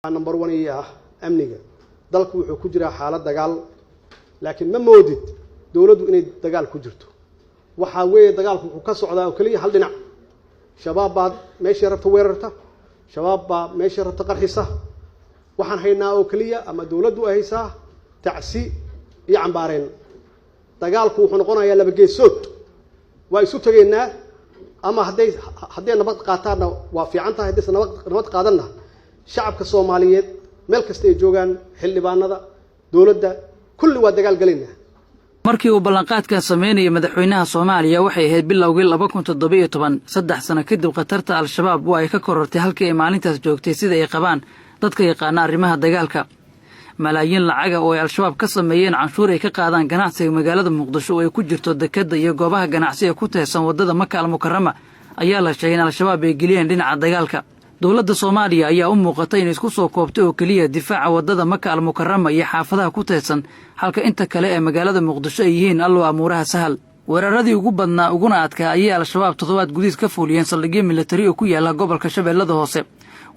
number 1 iyo amniga dalku wuxuu ku jiraa xaalad dagaal laakiin ma moodid dawladdu inay dagaal ku jirto waxa weeye dagaalku wuxuu ka socdaa oo kaliya hal dhinac shabaab baa meesha rabta weerarta shabaab baa meesha rabta qarxisa waxaan haynaa oo kaliya ama dawladdu ay haysaa tacsi iyo cambaareen dagaalku wuxuu noqonayaa laba geesood waa isu tageynaa ama haday nabad qaataan waa fiican tahay haddii nabad qaadanna shacabka Soomaaliyeed meel kasta ay joogan xildhibaanada dawladda kulli waa dagaal galinaa markii uu ballanqaadka sameeyay madaxweynaha Soomaaliya waxay ahayd bilowgii 2017 saddex sano kadib qatarta al-shabaab oo ay ka korortay halkii ay maalintaas joogtay sida ay qabaan dadka yaqaan arrimaha dagaalka malaayiin lacag oo ay al-shabaab ka sameeyeen canshuur ay ka qaadaan ganacsiga magaalada Muqdisho oo ay ku jirto dekada iyo goobaha ganacsiga ku teesan wadada Maka al-Mukarrama ayaa la sheegay in al-shabaab ay geliyeen dhinaca dagaalka dawladda Soomaaliya ayaa u muuqatay in isku soo koobtay oo kaliya difaaca wadada Maka al-Mukarrama iyo xaafadaha ku teesan halka inta kale ee magaalada Muqdisho ay yihiin allo amuuraha sahal weeraradii ugu badnaa uguna adkaa ayaa al-shabaab toddobaad gudiis ka fuuliyeen saldhigyo militari oo ku yaala gobolka Shabeellada Hoose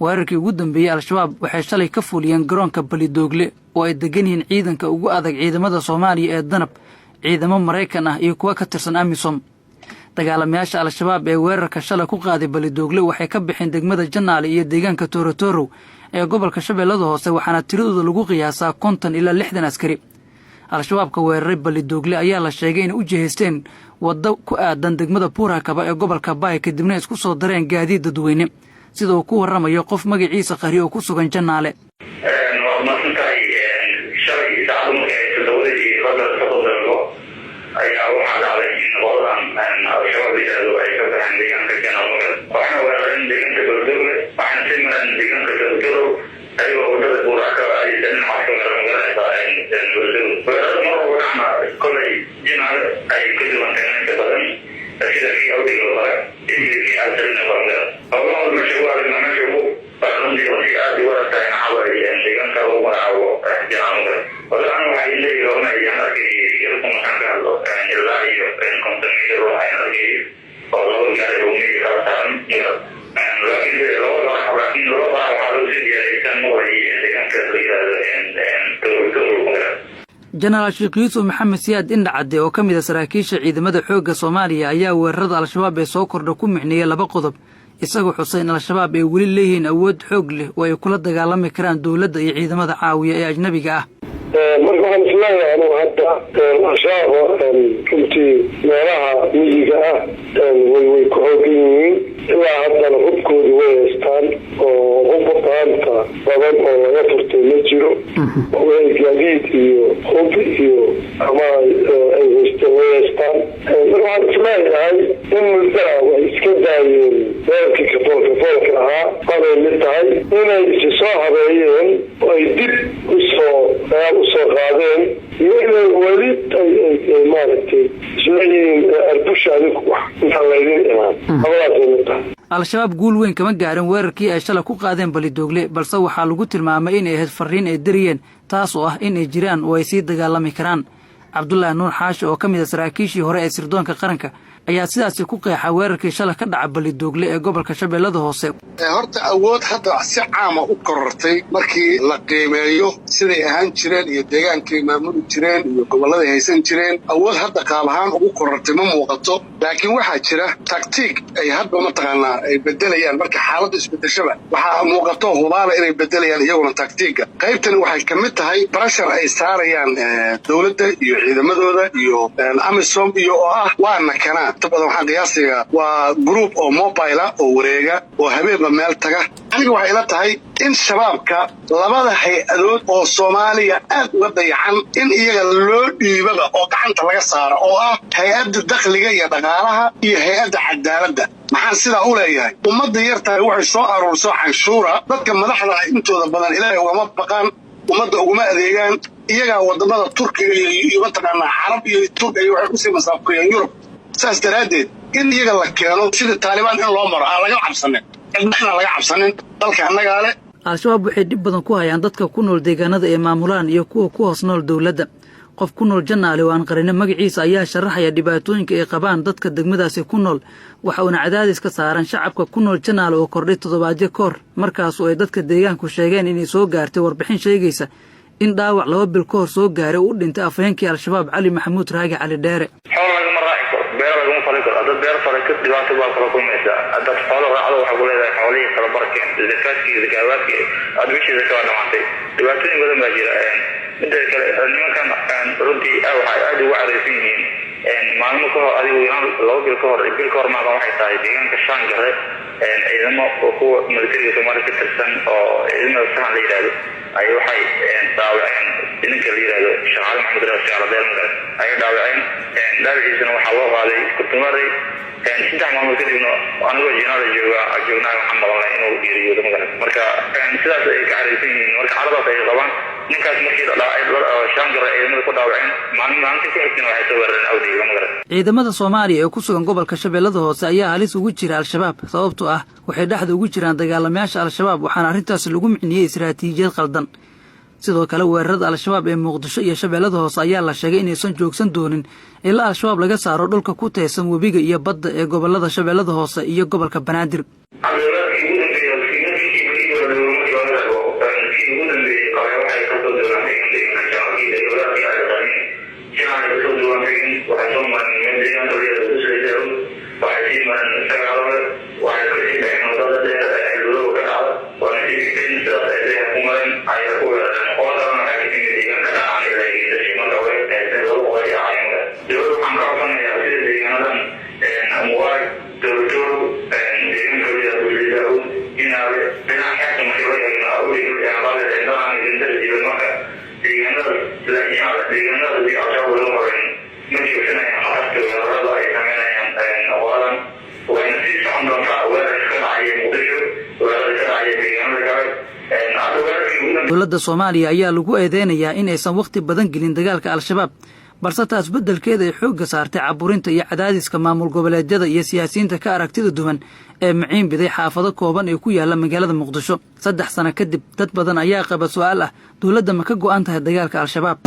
weerarkii ugu dambeeyay al-shabaab waxay shalay ka fuuliyeen garoonka Balidoogle oo ay degan yihiin ciidanka ugu adag ciidamada Soomaaliya ee danab ciidamo Mareykan ah iyo kuwa ka tirsan AMISOM dagaalamayaasha al-shabaab ee weerarka shalay ku qaaday Balidoogle waxay ka bixin degmada Janaale iyo deegaanka Torotoro ee gobolka Shabeellada Hoose waxaana tiradooda lagu qiyaasaa 50 ilaa 60 askari al-shabaabka weeraray Balidoogle ayaa la sheegay in u jihaysteen waddo ku aadan degmada Buurakaba ee gobolka Baay kadibna isku soo dareen gaadiid dadweyne sida uu ku waramayo qof magaciisa qari oo ku sugan Janaale General Sheikh Yusuf Maxamed Siyaad Indhacade oo kamid ah saraakiisha ciidamada xoogga Soomaaliya ayaa weerarada al-shabaab ee soo kordha ku micneeyay laba qodob isagoo xuseen al-shabaab ay wali leeyihiin awood xoog leh oo ay kula dagaalami karaan dawladda iyo ciidamada caawiya ee ajnabiga ah marka waxaan islaayahay inuu hadda al-shabaab runtii meelaha miyiga ah way ku xooggan yihiin ilaa haddana hubkoodu way haystaan oo hubba qaanta badan oo laga furtay ma jiro way gaadiid iyo hub iyo ama ay haystaan way haystaan marka waxaan islaayahay in muddaa way iska daayeen weerarkii kafoolka ahaa qabay mid tahay inay isi soo habeeyeen oo ay dib usoo qaadeen iyo inay weli ay maaragtay isleeyihiin arbusha adinku wax intaan laydin imaan labadaasay mid tahay al-shabaab guul weyn kama gaarin weerarkii ay shalay ku qaadeen Balidoogle balse waxaa lagu tilmaamay in ay ahayd fariin ay dariyeen taas oo ah in ay jiraan oo ay sii dagaalami karaan Cabdullaahi Nuur Xaashi oo kamid ah saraakiishii hore ee sirdoonka qaranka ayaa sidaas ku qeexay weerarkii shalay ka dhacay Balidoogle ee gobolka Shabeellada Hoose horta awood hadda si caam ah u korortay markii la qiimeeyo siday ahaan jireen iyo deegaankii maamuli jireen iyo gobolada haysan jireen awood hadda qaab ahaan ugu korortay ma muuqato laakiin waxaa jira taktiik ay hadba mataqaanaa ay bedelayaan marka xaaladdu isbedeshaba waxaa muuqato hubaala inay bedelayaan iyaguna taktiiga qaybtani waxay ka mid tahay pressure ay saarayaan dawladda iyo ciidamadooda iyo AMISOM iyo oo ah waana kana badan waxaan qiyaasiga waa group oo mobile oo wareega oo habeenba meel taga aniga waxay ila tahay in shabaabka labada hay-adood oo Soomaaliya aad uga dayacan in iyaga loo dhiibaba oo gacanta laga saaro oo ah hay-adda dakhliga iyo dhaqaalaha iyo hay-adda cadaaladda maxaan sidaa u leeyahay ummadda yartahay waxay soo aruurso canshuura dadka madaxda intooda badan ilaahay ugama baqaan ummadda uguma adeegaan iyagaa wadamada Turkiga iyo mataqaanaa Carab iyo Turkiga waxay ku sii masaafuriyeen Yurub saas daraadeed in iyaga la keeno sida Taliban in loo maro laga cabsanin cidna laga cabsanin dalka annaga leh al-shabaab waxay dib badan ku hayaan dadka ku nool deegaanada ee maamulaan iyo kuwa ku hoos nool dawladda qof ku nool Janaale oo aan qarino magaciisa ayaa sharaxaya dhibaatooyinka ay qabaan dadka degmadaasi ku nool waxa uu cadaadis ka saaran shacabka ku nool Janaale oo kordhay toddobaadyo kor markaas oo ay dadka deegaanku sheegeen inay soo gaartay warbixin sheegaysa in dhaawac 2 bil ka hor soo gaaray uu dhintay afhayeenkii al-shabaab Cali Maxamuud Raagi Cali Dheere dad beer farakad dhibaato baa kala kulmaysa dad xoolo raacdo waxa ku leedahay xoolihii kala barkeen zakaadkii zakawaadkii adbishii zakaad dhamaatay dhibaatooyin badan baa jira inta kale nimankan runtii waxa aad ugu careysan yihiin maalmo ka hor adigu 2 bil ka hor ma waxay tahay deegaanka Shaangare ciidamo oo ku militariga Soomaaliya ka tirsan oo ciidamada sahan la yiraahdo ay waxay daawaceen ninka la yiraahdo Shaqaale Maxamed Raasi Cali Dheere ay daawaceen daawiciisana waxa loo qaaday kurtumaray saddex maalmood kadibna anigoo jinaada joognaa waxaan maqlay inuu geeriyoodo marka sidaas ay ka careysan yihiin marka caradaas ay qabaan ninkaas markii Shaangare ciidamada ku daawaceen maalintii ku xigtay waxay soo weerareen awdiga ciidamada Soomaaliya ee ku sugan gobolka Shabeellada Hoose ayaa halis ugu jira al-shabaab sababtoo ah waxay dhaxda ugu jiraan dagaalamayaasha al-shabaab waxaana arrintaas lagu micniyay istiraatiijiyad qaldan sidoo kale weerarada al-shabaab ee Muqdisho iyo Shabeellada Hoose ayaa la sheegay inaysan joogsan doonin ilaa al-shabaab laga saaro dhulka ku teesan webiga iyo badda ee gobolada Shabeellada Hoose iyo gobolka Banaadir dowladda Soomaaliya ayaa lagu eedeynayaa in aysan waqti badan gelin dagaalka al-shabaab balse taas beddelkeeda ay xoog saartay caburinta iyo cadaadiska maamul goboleedyada iyo siyaasiyiinta ka aragtida duwan ee maciin biday xaafado kooban ee ku yaala magaalada Muqdisho 3 sano kadib dad badan ayaa qaba su'aal ah dowladda ma ka go'an tahay dagaalka al-shabaab